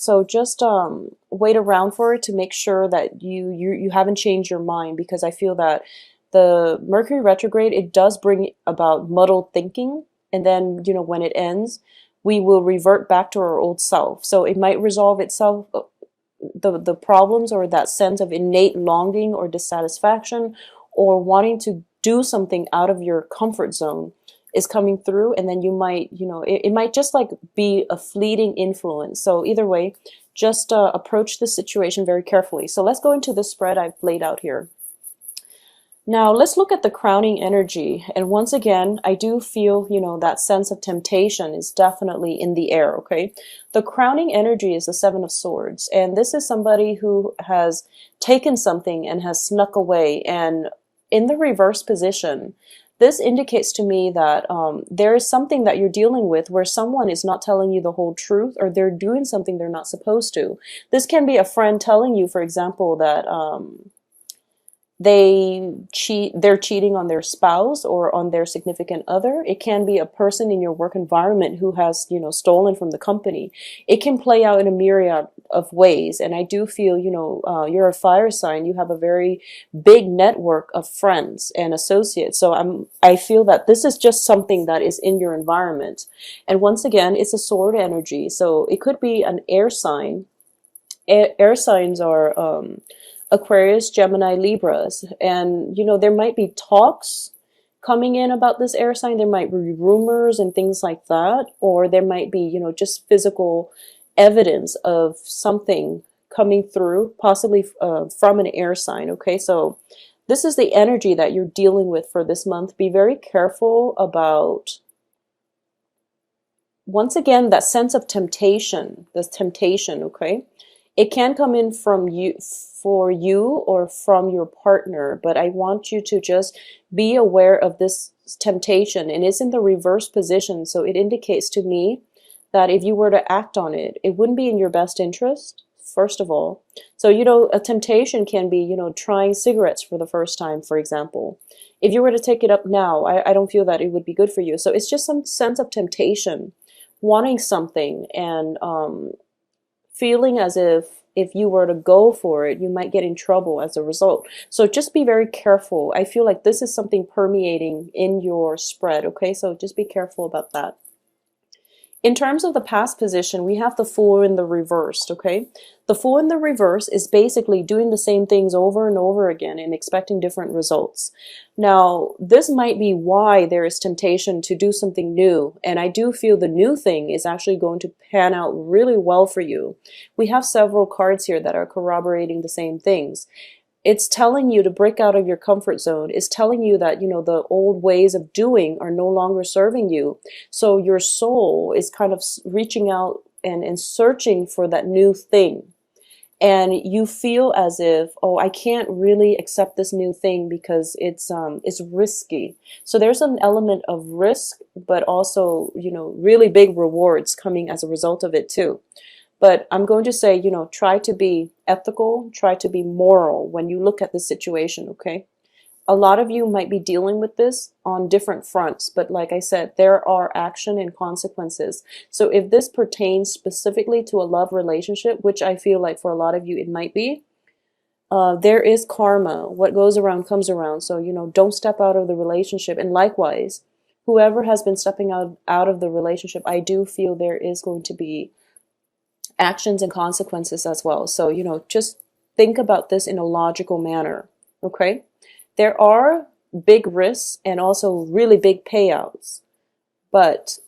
So just wait around for it to make sure that you haven't changed your mind, because I feel that the Mercury retrograde, it does bring about muddled thinking, and then when it ends, we will revert back to our old self. So it might resolve itself, the problems, or that sense of innate longing or dissatisfaction or wanting to do something out of your comfort zone is coming through, and then you might, it might just like be a fleeting influence. So either way, just approach the situation very carefully. So let's go into the spread I've laid out here. Now let's look at the crowning energy. And once again, I do feel, that sense of temptation is definitely in the air, okay? The crowning energy is the Seven of Swords. And this is somebody who has taken something and has snuck away. And in the reverse position, this indicates to me that there is something that you're dealing with where someone is not telling you the whole truth, or they're doing something they're not supposed to. This can be a friend telling you, for example, that they're cheating on their spouse or on their significant other. It can be a person in your work environment who has, stolen from the company. It can play out in a myriad of ways. And I do feel, you're a fire sign. You have a very big network of friends and associates. So I feel that this is just something that is in your environment. And once again, it's a sword energy. So it could be an air sign. Air signs are, Aquarius, Gemini, Libras. And, there might be talks coming in about this air sign. There might be rumors and things like that. Or there might be, just physical evidence of something coming through, possibly from an air sign. Okay, so this is the energy that you're dealing with for this month. Be very careful about, once again, that sense of temptation, this temptation, okay? It can come in from you, for you, or from your partner, but I want you to just be aware of this temptation, and it's in the reverse position. So it indicates to me that if you were to act on it, it wouldn't be in your best interest, first of all. So, a temptation can be, trying cigarettes for the first time, for example. If you were to take it up now, I don't feel that it would be good for you. So it's just some sense of temptation, wanting something, and feeling as if you were to go for it, you might get in trouble as a result. So just be very careful. I feel like this is something permeating in your spread, okay? So just be careful about that. In terms of the past position, we have the Fool in the reversed, okay? The Fool in the reverse is basically doing the same things over and over again and expecting different results. Now, this might be why there is temptation to do something new, and I do feel the new thing is actually going to pan out really well for you. We have several cards here that are corroborating the same things. It's telling you to break out of your comfort zone. It's telling you that, the old ways of doing are no longer serving you. So your soul is kind of reaching out and searching for that new thing. And you feel as if, oh, I can't really accept this new thing because it's risky. So there's an element of risk, but also, really big rewards coming as a result of it too. But I'm going to say, try to be ethical, try to be moral when you look at the situation, okay? A lot of you might be dealing with this on different fronts, but like I said, there are action and consequences. So if this pertains specifically to a love relationship, which I feel like for a lot of you it might be, there is karma. What goes around comes around. So, don't step out of the relationship. And likewise, whoever has been stepping out of the relationship, I do feel there is going to be actions and consequences as well. So, just think about this in a logical manner, okay? There are big risks and also really big payouts, but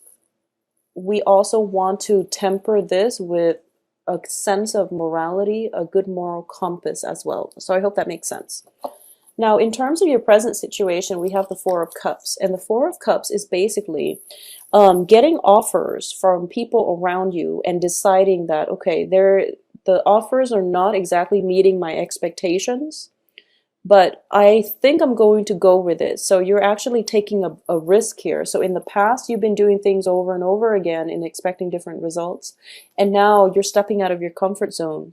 we also want to temper this with a sense of morality, a good moral compass as well. So I hope that makes sense. Now, in terms of your present situation, we have the Four of Cups, and the Four of Cups is basically getting offers from people around you and deciding that, okay, the offers are not exactly meeting my expectations, but I think I'm going to go with it. So you're actually taking a risk here. So in the past, you've been doing things over and over again and expecting different results, and now you're stepping out of your comfort zone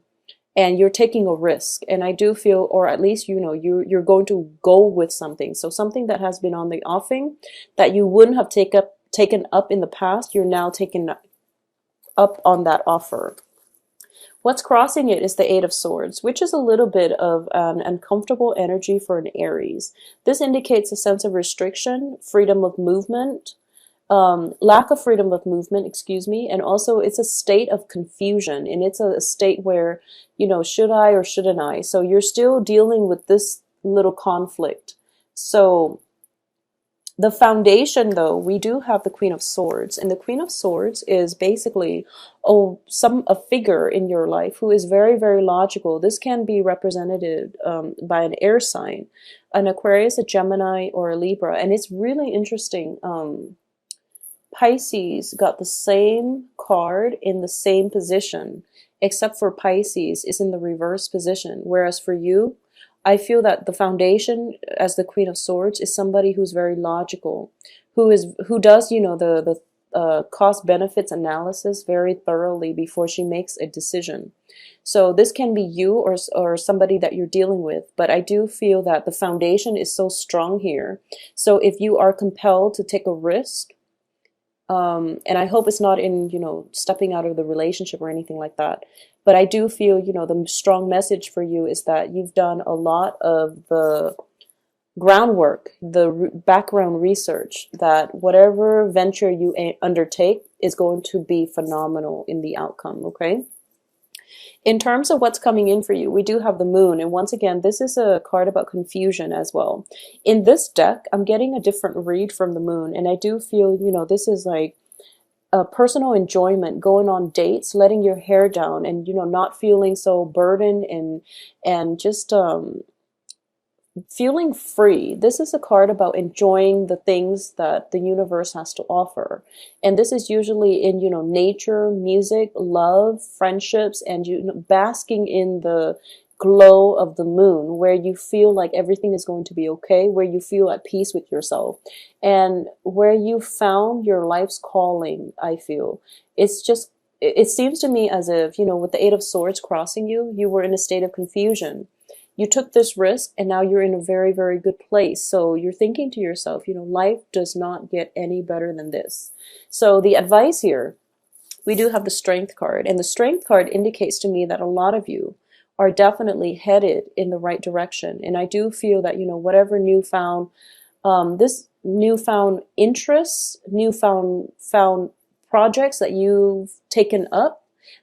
and you're taking a risk. And I do feel, or at least, you're going to go with something. So something that has been on the offing that you wouldn't have taken up in the past, you're now taking up on that offer. What's crossing it is the Eight of Swords, which is a little bit of an uncomfortable energy for an Aries. This indicates a sense of restriction, freedom of movement, lack of freedom of movement, excuse me, and also it's a state of confusion, and it's a state where, you know, should I or shouldn't I? So you're still dealing with this little conflict. So the foundation, though, we do have the Queen of Swords, and the Queen of Swords is basically a figure in your life who is very, very logical. This can be represented by an air sign, an Aquarius, a Gemini, or a Libra, and it's really interesting. Pisces got the same card in the same position, except for Pisces is in the reverse position, whereas for you, I feel that the foundation as the Queen of Swords is somebody who's very logical, who does, you know, the cost benefits analysis very thoroughly before she makes a decision. So this can be you or somebody that you're dealing with, but I do feel that the foundation is so strong here. So if you are compelled to take a risk, and I hope it's not in, you know, stepping out of the relationship or anything like that. But I do feel, you know, the strong message for you is that you've done a lot of the groundwork, the background research, that whatever venture you undertake is going to be phenomenal in the outcome, okay? In terms of what's coming in for you, we do have the moon. And once again, this is a card about confusion as well. In this deck, I'm getting a different read from the moon. And I do feel, you know, this is like a personal enjoyment, going on dates, letting your hair down and, you know, not feeling so burdened and just feeling free. This is a card about enjoying the things that the universe has to offer. And this is usually in, you know, nature, music, love, friendships, and, you know, basking in the glow of the moon, where you feel like everything is going to be okay, where you feel at peace with yourself, and where you found your life's calling. I feel it's just, it seems to me as if, you know, with the Eight of Swords crossing you, you were in a state of confusion. You took this risk and now you're in a very, very good place. So you're thinking to yourself, you know, life does not get any better than this. So the advice here, we do have the Strength card, and the Strength card indicates to me that a lot of you are definitely headed in the right direction. And I do feel that, you know, whatever newfound, this newfound interests, found projects that you've taken up,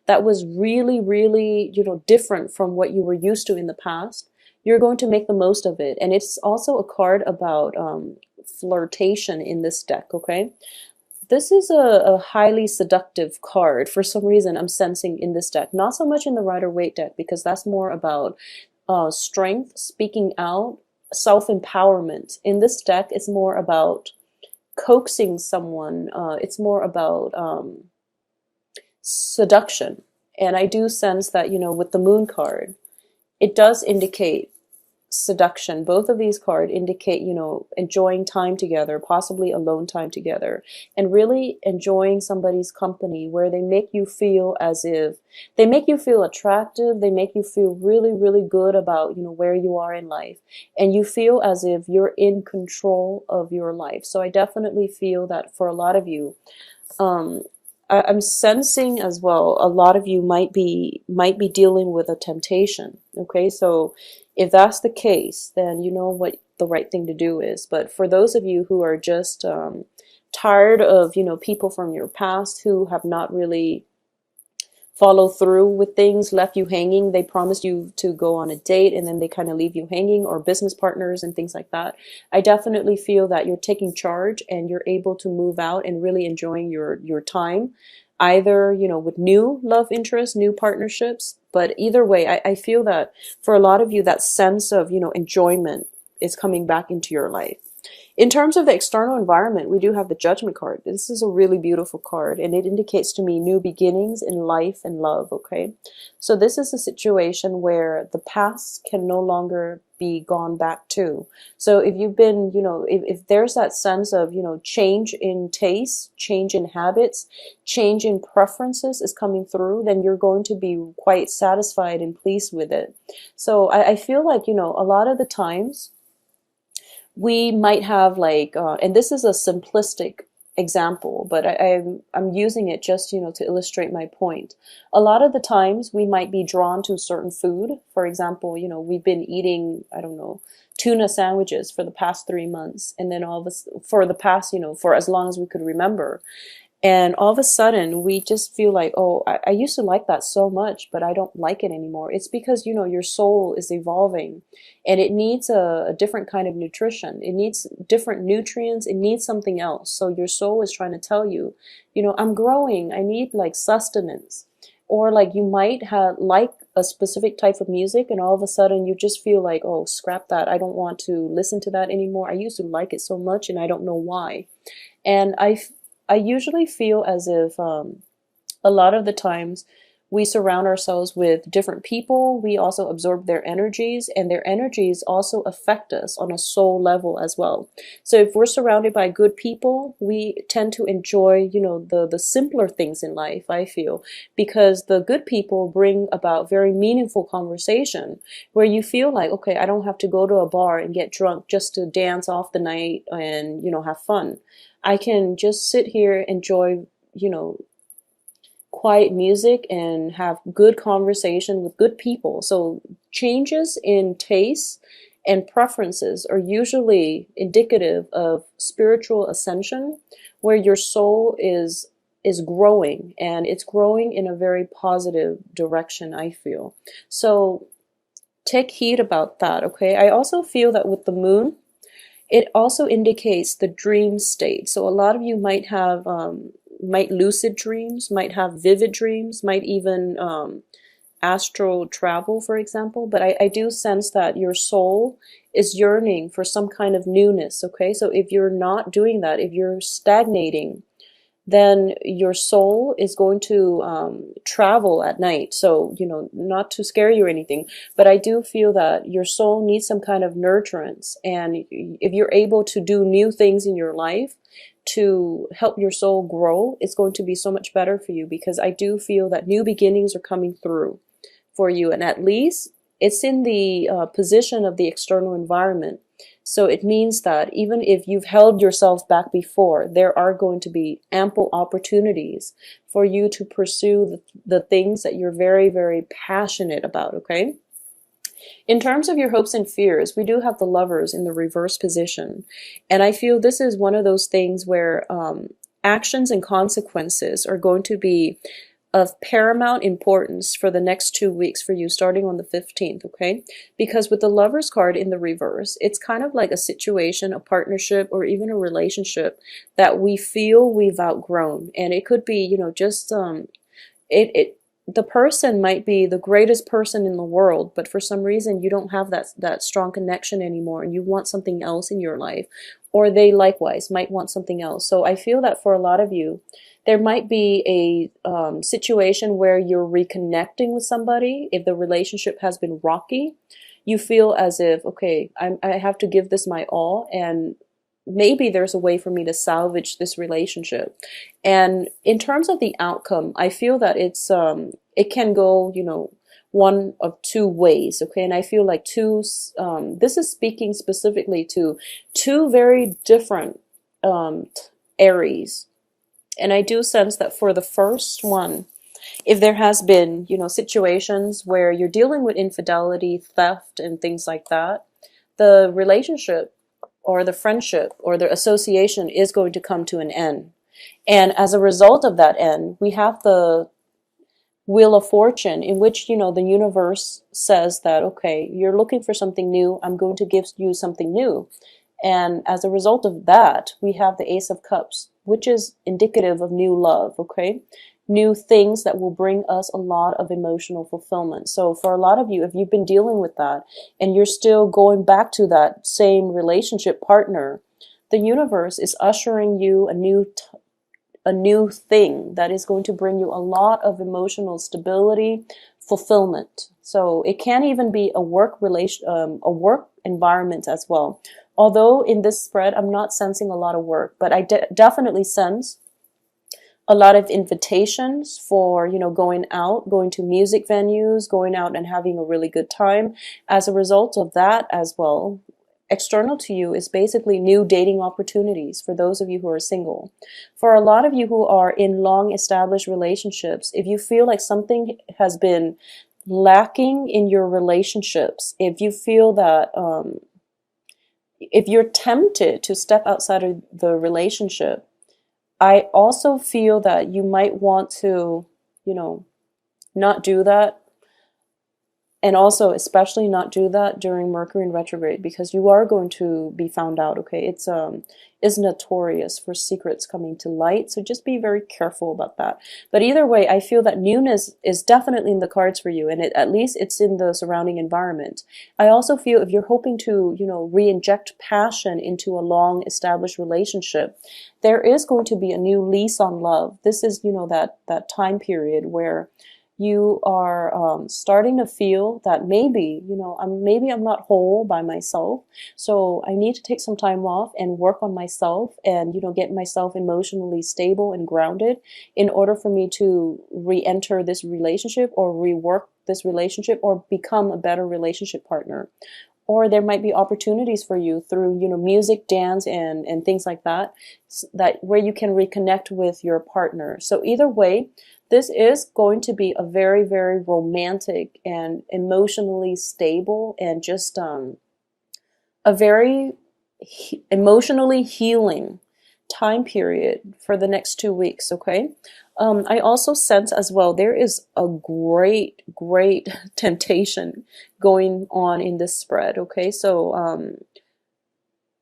that was really, really, you know, different from what you were used to in the past, you're going to make the most of it. And it's also a card about flirtation in this deck, okay? This is a highly seductive card. For some reason, I'm sensing in this deck. Not so much in the Rider-Waite deck, because that's more about strength, speaking out, self-empowerment. In this deck, it's more about coaxing someone. It's more about seduction. And I do sense that, you know, with the Moon card, it does indicate seduction. Both of these cards indicate, you know, enjoying time together, possibly alone time together, and really enjoying somebody's company, where they make you feel as if they make you feel attractive, they make you feel really, really good about, you know, where you are in life, and you feel as if you're in control of your life. So I definitely feel that for a lot of you, I'm sensing as well, a lot of you might be dealing with a temptation. Okay, so if that's the case, then you know what the right thing to do is. But for those of you who are just tired of, you know, people from your past who have not really follow through with things, left you hanging, they promised you to go on a date and then they kind of leave you hanging, or business partners and things like that, I definitely feel that you're taking charge and you're able to move out and really enjoying your time, either, you know, with new love interests, new partnerships. But either way, I feel that for a lot of you, that sense of, you know, enjoyment is coming back into your life. In terms of the external environment, we do have the Judgment card. This is a really beautiful card, and it indicates to me new beginnings in life and love, okay? So this is a situation where the past can no longer be gone back to. So if you've been, you know, if there's that sense of, you know, change in taste, change in habits, change in preferences is coming through, then you're going to be quite satisfied and pleased with it. So I feel like, you know, a lot of the times, we might have like, and this is a simplistic example, but I'm using it just, to illustrate my point. A lot of the times we might be drawn to certain food. For example, we've been eating, I don't know, tuna sandwiches for the past 3 months, and then for the past, for as long as we could remember. And all of a sudden, we just feel like, oh, I used to like that so much, but I don't like it anymore. It's because, your soul is evolving and it needs a different kind of nutrition. It needs different nutrients. It needs something else. So your soul is trying to tell you, I'm growing. I need like sustenance. Or like you might have like a specific type of music and all of a sudden you just feel like, oh, scrap that. I don't want to listen to that anymore. I used to like it so much and I don't know why. And I usually feel as if a lot of the times we surround ourselves with different people. We also absorb their energies, and their energies also affect us on a soul level as well. So if we're surrounded by good people, we tend to enjoy, the simpler things in life, I feel, because the good people bring about very meaningful conversation where you feel like, okay, I don't have to go to a bar and get drunk just to dance off the night and, have fun. I can just sit here, enjoy, quiet music and have good conversation with good people. So changes in tastes and preferences are usually indicative of spiritual ascension, where your soul is growing, and it's growing in a very positive direction, I feel. So take heed about that, okay? I also feel that with the moon, it also indicates the dream state. So a lot of you might have, might lucid dreams, might have vivid dreams, might even astral travel, for example. But I do sense that your soul is yearning for some kind of newness, okay? So if you're not doing that, if you're stagnating, then your soul is going to travel at night. So, not to scare you or anything, but I do feel that your soul needs some kind of nurturance. And if you're able to do new things in your life to help your soul grow, it's going to be so much better for you, because I do feel that new beginnings are coming through for you. And at least it's in the position of the external environment. So it means that even if you've held yourself back before, there are going to be ample opportunities for you to pursue the things that you're very, very passionate about, okay? In terms of your hopes and fears, we do have the Lovers in the reverse position. And I feel this is one of those things where actions and consequences are going to be of paramount importance for the next 2 weeks for you, starting on the 15th, okay? Because with the Lovers card in the reverse, it's kind of like a situation, a partnership, or even a relationship that we feel we've outgrown. And it could be, just the person might be the greatest person in the world, but for some reason you don't have that strong connection anymore, and you want something else in your life, or they likewise might want something else. So I feel that for a lot of you, there might be a situation where you're reconnecting with somebody. If the relationship has been rocky, you feel as if, okay, I have to give this my all, and maybe there's a way for me to salvage this relationship. And in terms of the outcome, I feel that it can go, one of two ways, okay? And I feel like this is speaking specifically to two very different Aries. And I do sense that for the first one, if there has been, situations where you're dealing with infidelity, theft, and things like that, the relationship or the friendship or the association is going to come to an end. And as a result of that end, we have the Wheel of Fortune, in which, the universe says that, okay, you're looking for something new. I'm going to give you something new. And as a result of that, we have the Ace of Cups, which is indicative of new love, okay? New things that will bring us a lot of emotional fulfillment. So for a lot of you, if you've been dealing with that and you're still going back to that same relationship partner, the universe is ushering you a new thing that is going to bring you a lot of emotional stability, fulfillment. So it can even be a work environment as well. Although in this spread, I'm not sensing a lot of work, but I definitely sense a lot of invitations for, going out, going to music venues, going out and having a really good time. As a result of that as well, external to you is basically new dating opportunities for those of you who are single. For a lot of you who are in long established relationships, if you feel like something has been lacking in your relationships, if you feel that if you're tempted to step outside of the relationship, I also feel that you might want to, not do that, and also especially not do that during Mercury in retrograde, because you are going to be found out. Okay, it's notorious for secrets coming to light, so just be very careful about that. But either way, I feel that newness is definitely in the cards for you, and at least it's in the surrounding environment. I also feel if you're hoping to re-inject passion into a long established relationship, there is going to be a new lease on love. This is that time period where you are starting to feel that maybe, I'm not whole by myself. So I need to take some time off and work on myself and, get myself emotionally stable and grounded in order for me to re-enter this relationship or rework this relationship or become a better relationship partner. Or there might be opportunities for you through, music, dance, and things like that, where you can reconnect with your partner. So either way, this is going to be a very, very romantic and emotionally stable and just a very emotionally healing time period for the next 2 weeks, okay? I also sense as well there is a great, great temptation going on in this spread, okay? So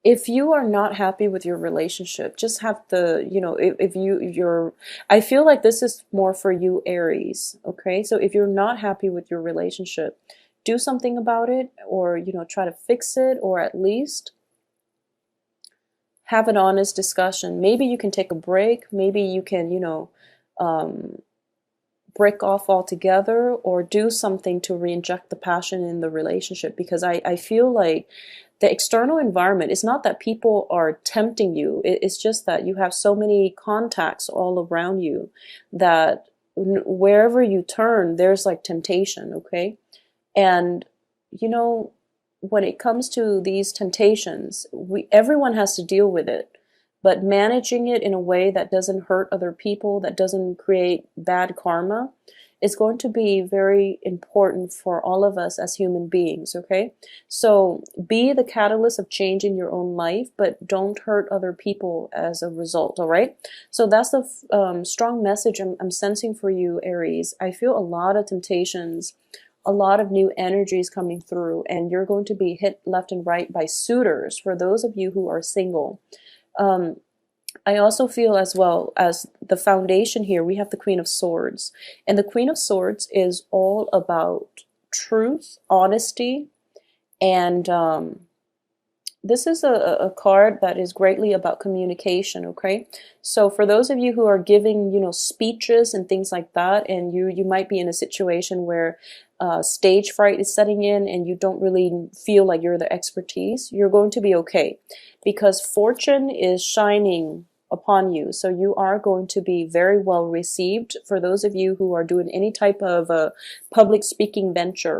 if you are not happy with your relationship, just have to, if you're, I feel like this is more for you, Aries, okay? So if you're not happy with your relationship, do something about it, or, try to fix it, or at least have an honest discussion. Maybe you can take a break. Maybe you can, break off altogether, or do something to re-inject the passion in the relationship. Because I feel like the external environment, it's not that people are tempting you. It's just that you have so many contacts all around you that wherever you turn, there's like temptation, okay? And, when it comes to these temptations, everyone has to deal with it. But managing it in a way that doesn't hurt other people, that doesn't create bad karma, is going to be very important for all of us as human beings, okay? So be the catalyst of change in your own life, but don't hurt other people as a result, all right? So that's the strong message I'm sensing for you, Aries. I feel a lot of temptations, a lot of new energies coming through, and you're going to be hit left and right by suitors for those of you who are single. I also feel as well as the foundation here, we have the Queen of Swords. And the Queen of Swords is all about truth, honesty, and this is a card that is greatly about communication, okay? So for those of you who are giving, speeches and things like that, and you might be in a situation where stage fright is setting in and you don't really feel like you're the expertise, you're going to be okay, because fortune is shining upon you. So you are going to be very well received. For those of you who are doing any type of public speaking venture,